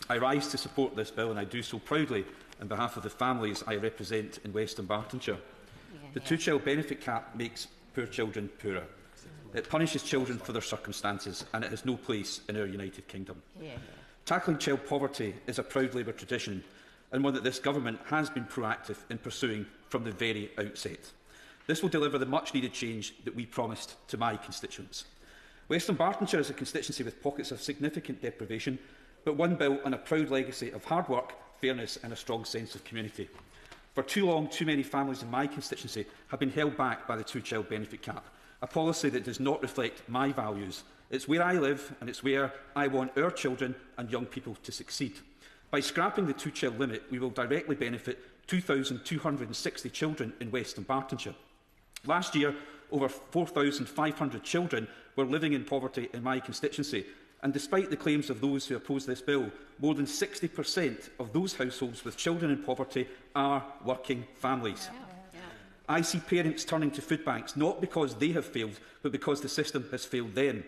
I rise to support this bill, and I do so proudly on behalf of the families I represent in West Dunbartonshire. The two-child benefit cap makes poor children poorer. It punishes children for their circumstances, and it has no place in our United Kingdom. Tackling child poverty is a proud Labour tradition, and one that this government has been proactive in pursuing from the very outset. This will deliver the much-needed change that we promised to my constituents. West Dunbartonshire is a constituency with pockets of significant deprivation, but one built on a proud legacy of hard work, fairness and a strong sense of community. For too long, too many families in my constituency have been held back by the two-child benefit cap, a policy that does not reflect my values. It's where I live, and it's where I want our children and young people to succeed. By scrapping the two-child limit, we will directly benefit 2,260 children in West Dunbartonshire. Last year, over 4,500 children were living in poverty in my constituency, and despite the claims of those who oppose this bill, more than 60% of those households with children in poverty are working families. I see parents turning to food banks not because they have failed, but because the system has failed them.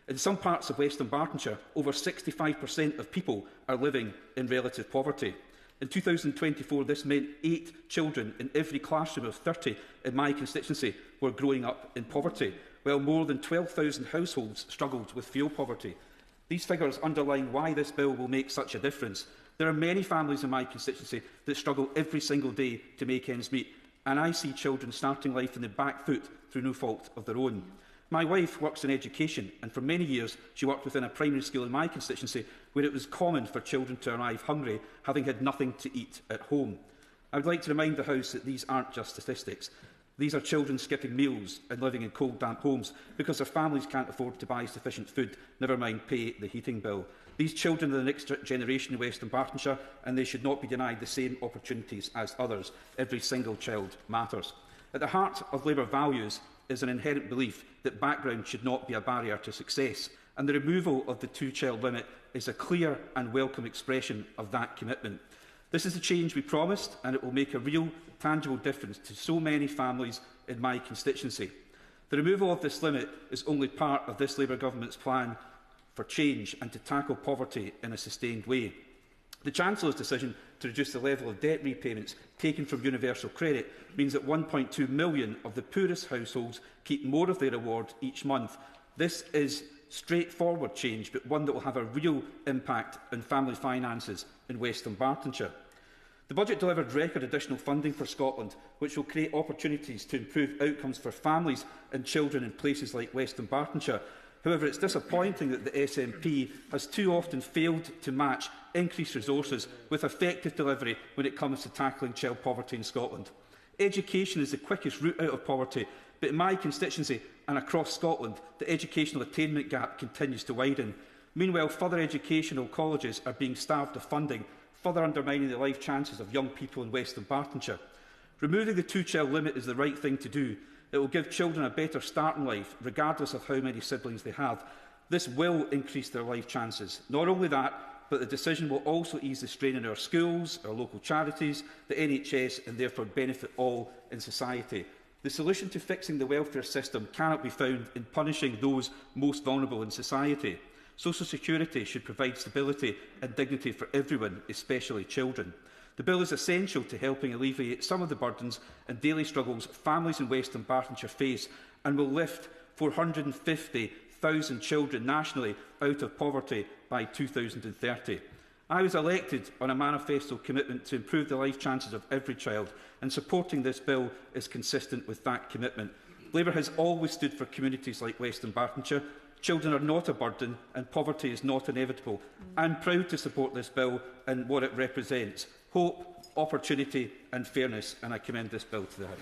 In some parts of West Dunbartonshire, over 65% of people are living in relative poverty. In 2024, this meant 8 children in every classroom of 30 in my constituency were growing up in poverty, while more than 12,000 households struggled with fuel poverty. These figures underline why this bill will make such a difference. There are many families in my constituency that struggle every single day to make ends meet, and I see children starting life on the back foot through no fault of their own. My wife works in education, and for many years she worked within a primary school in my constituency where it was common for children to arrive hungry, having had nothing to eat at home. I would like to remind the House that these aren't just statistics. These are children skipping meals and living in cold, damp homes because their families can't afford to buy sufficient food, never mind pay the heating bill. These children are the next generation in West Dunbartonshire, and they should not be denied the same opportunities as others. Every single child matters. At the heart of Labour values is an inherent belief that background should not be a barrier to success, and the removal of the two-child limit is a clear and welcome expression of that commitment. This is the change we promised, and it will make a real, tangible difference to so many families in my constituency. The removal of this limit is only part of this Labour Government's plan for change and to tackle poverty in a sustained way. The Chancellor's decision to reduce the level of debt repayments taken from universal credit means that 1.2 million of the poorest households keep more of their reward each month. This is straightforward change, but one that will have a real impact on family finances in West Dunbartonshire. The budget delivered record additional funding for Scotland, which will create opportunities to improve outcomes for families and children in places like West Dunbartonshire. However, it is disappointing that the SNP has too often failed to match increased resources with effective delivery when it comes to tackling child poverty in Scotland. Education is the quickest route out of poverty, but in my constituency and across Scotland, the educational attainment gap continues to widen. Meanwhile, further educational colleges are being starved of funding, further undermining the life chances of young people in West Dunbartonshire. Removing the two-child limit is the right thing to do. It will give children a better start in life, regardless of how many siblings they have. This will increase their life chances. Not only that, but the decision will also ease the strain on our schools, our local charities, the NHS, and therefore benefit all in society. The solution to fixing the welfare system cannot be found in punishing those most vulnerable in society. Social security should provide stability and dignity for everyone, especially children. The bill is essential to helping alleviate some of the burdens and daily struggles families in West Dunbartonshire face, and will lift 450,000 children nationally out of poverty by 2030. I was elected on a manifesto commitment to improve the life chances of every child, and supporting this bill is consistent with that commitment. Labour has always stood for communities like West Dunbartonshire. Children are not a burden, and poverty is not inevitable. I am proud to support this bill and what it represents: hope, opportunity and fairness, and I commend this bill to the House.